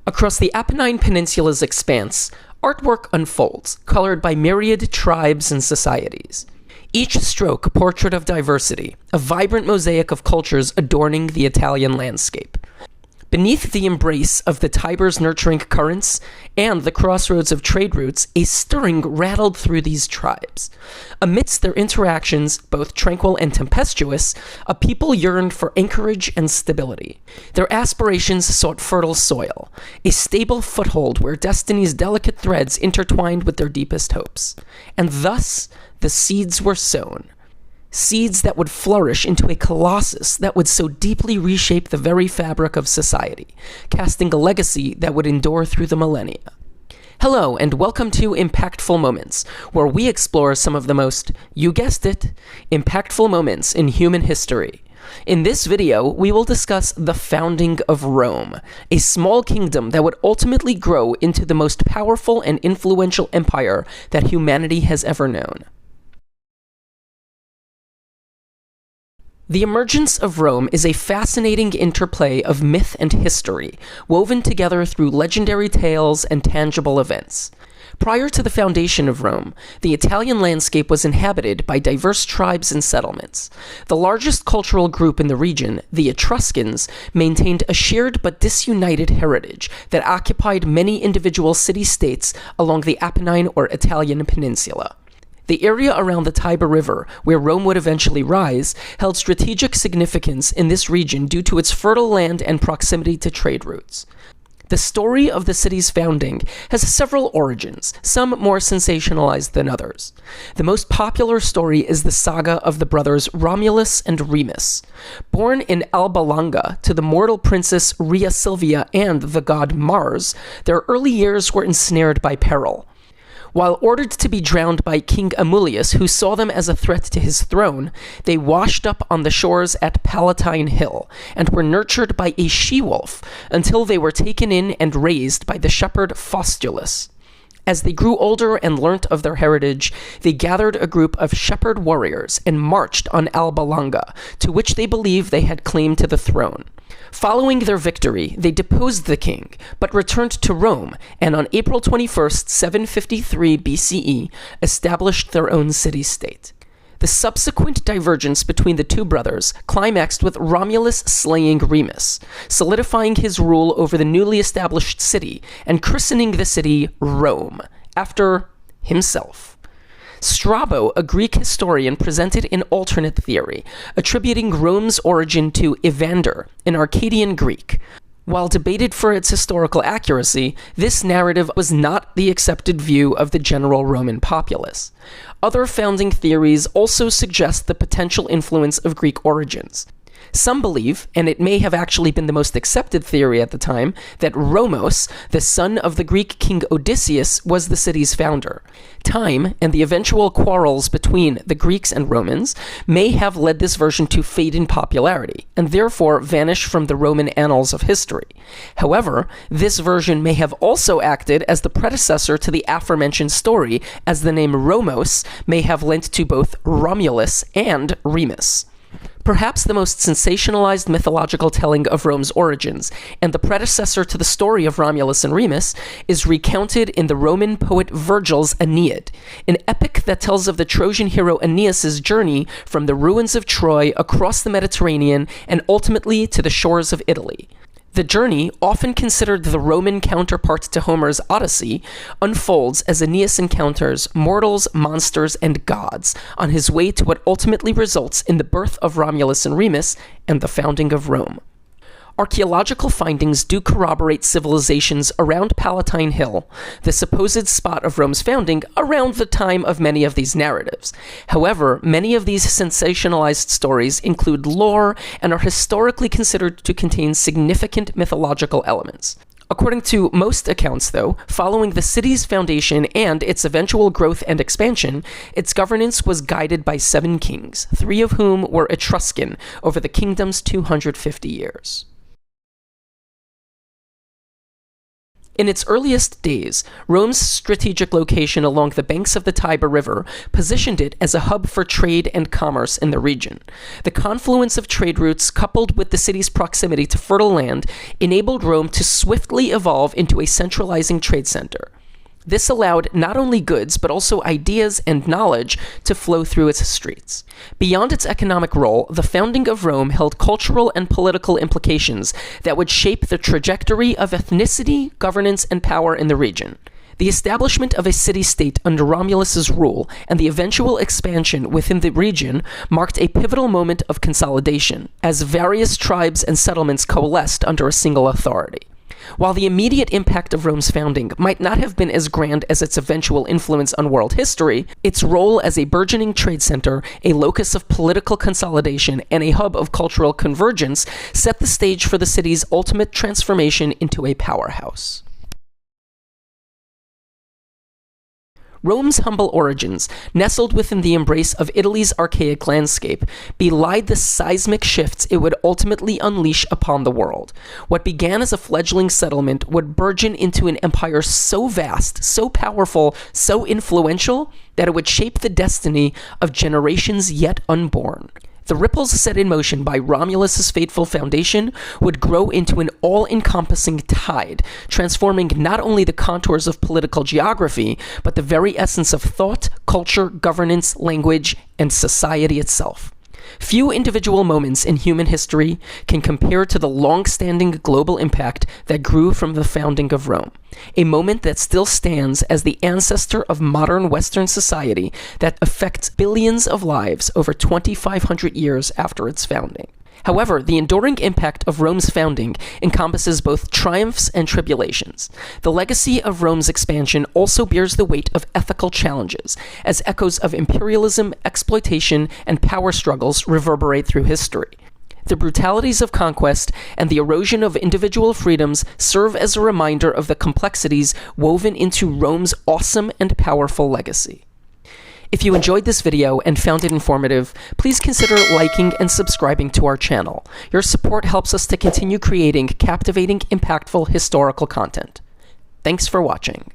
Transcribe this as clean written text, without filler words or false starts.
Across the Apennine Peninsula's expanse, artwork unfolds, colored by myriad tribes and societies. Each stroke a portrait of diversity, a vibrant mosaic of cultures adorning the Italian landscape. Beneath the embrace of the Tiber's nurturing currents and the crossroads of trade routes, a stirring rattled through these tribes. Amidst their interactions, both tranquil and tempestuous, a people yearned for anchorage and stability. Their aspirations sought fertile soil, a stable foothold where destiny's delicate threads intertwined with their deepest hopes. And thus, the seeds were sown. Seeds that would flourish into a colossus that would so deeply reshape the very fabric of society, casting a legacy that would endure through the millennia. Hello, and welcome to Impactful Moments, where we explore some of the most, you guessed it, impactful moments in human history. In this video, we will discuss the founding of Rome, a small kingdom that would ultimately grow into the most powerful and influential empire that humanity has ever known. The emergence of Rome is a fascinating interplay of myth and history, woven together through legendary tales and tangible events. Prior to the foundation of Rome, the Italian landscape was inhabited by diverse tribes and settlements. The largest cultural group in the region, the Etruscans, maintained a shared but disunited heritage that occupied many individual city-states along the Apennine or Italian Peninsula. The area around the Tiber River, where Rome would eventually rise, held strategic significance in this region due to its fertile land and proximity to trade routes. The story of the city's founding has several origins, some more sensationalized than others. The most popular story is the saga of the brothers Romulus and Remus. Born in Alba Longa to the mortal princess Rhea Silvia and the god Mars, their early years were ensnared by peril. While ordered to be drowned by King Amulius, who saw them as a threat to his throne, they washed up on the shores at Palatine Hill, and were nurtured by a she-wolf until they were taken in and raised by the shepherd Faustulus. As they grew older and learnt of their heritage, they gathered a group of shepherd warriors and marched on Alba Longa, to which they believed they had claim to the throne. Following their victory, they deposed the king, but returned to Rome, and on April 21st, 753 BCE, established their own city-state. The subsequent divergence between the two brothers climaxed with Romulus slaying Remus, solidifying his rule over the newly established city, and christening the city Rome, after himself. Strabo, a Greek historian, presented an alternate theory, attributing Rome's origin to Evander, an Arcadian Greek. While debated for its historical accuracy, this narrative was not the accepted view of the general Roman populace. Other founding theories also suggest the potential influence of Greek origins. Some believe, and it may have actually been the most accepted theory at the time, that Romos, the son of the Greek king Odysseus, was the city's founder. Time, and the eventual quarrels between the Greeks and Romans, may have led this version to fade in popularity, and therefore vanish from the Roman annals of history. However, this version may have also acted as the predecessor to the aforementioned story, as the name Romos may have lent to both Romulus and Remus. Perhaps the most sensationalized mythological telling of Rome's origins, and the predecessor to the story of Romulus and Remus, is recounted in the Roman poet Virgil's Aeneid, an epic that tells of the Trojan hero Aeneas' journey from the ruins of Troy across the Mediterranean and ultimately to the shores of Italy. The journey, often considered the Roman counterpart to Homer's Odyssey, unfolds as Aeneas encounters mortals, monsters, and gods on his way to what ultimately results in the birth of Romulus and Remus and the founding of Rome. Archaeological findings do corroborate civilizations around Palatine Hill, the supposed spot of Rome's founding, around the time of many of these narratives. However, many of these sensationalized stories include lore and are historically considered to contain significant mythological elements. According to most accounts, though, following the city's foundation and its eventual growth and expansion, its governance was guided by 7 kings, 3 of whom were Etruscan, over the kingdom's 250 years. In its earliest days, Rome's strategic location along the banks of the Tiber River positioned it as a hub for trade and commerce in the region. The confluence of trade routes, coupled with the city's proximity to fertile land, enabled Rome to swiftly evolve into a centralizing trade center. This allowed not only goods, but also ideas and knowledge to flow through its streets. Beyond its economic role, the founding of Rome held cultural and political implications that would shape the trajectory of ethnicity, governance, and power in the region. The establishment of a city-state under Romulus's rule and the eventual expansion within the region marked a pivotal moment of consolidation, as various tribes and settlements coalesced under a single authority. While the immediate impact of Rome's founding might not have been as grand as its eventual influence on world history, its role as a burgeoning trade center, a locus of political consolidation, and a hub of cultural convergence set the stage for the city's ultimate transformation into a powerhouse. Rome's humble origins, nestled within the embrace of Italy's archaic landscape, belied the seismic shifts it would ultimately unleash upon the world. What began as a fledgling settlement would burgeon into an empire so vast, so powerful, so influential, that it would shape the destiny of generations yet unborn. The ripples set in motion by Romulus's fateful foundation would grow into an all-encompassing tide, transforming not only the contours of political geography, but the very essence of thought, culture, governance, language, and society itself. Few individual moments in human history can compare to the long-standing global impact that grew from the founding of Rome, a moment that still stands as the ancestor of modern Western society that affects billions of lives over 2,500 years after its founding. However, the enduring impact of Rome's founding encompasses both triumphs and tribulations. The legacy of Rome's expansion also bears the weight of ethical challenges, as echoes of imperialism, exploitation, and power struggles reverberate through history. The brutalities of conquest and the erosion of individual freedoms serve as a reminder of the complexities woven into Rome's awesome and powerful legacy. If you enjoyed this video and found it informative, please consider liking and subscribing to our channel. Your support helps us to continue creating captivating, impactful historical content. Thanks for watching.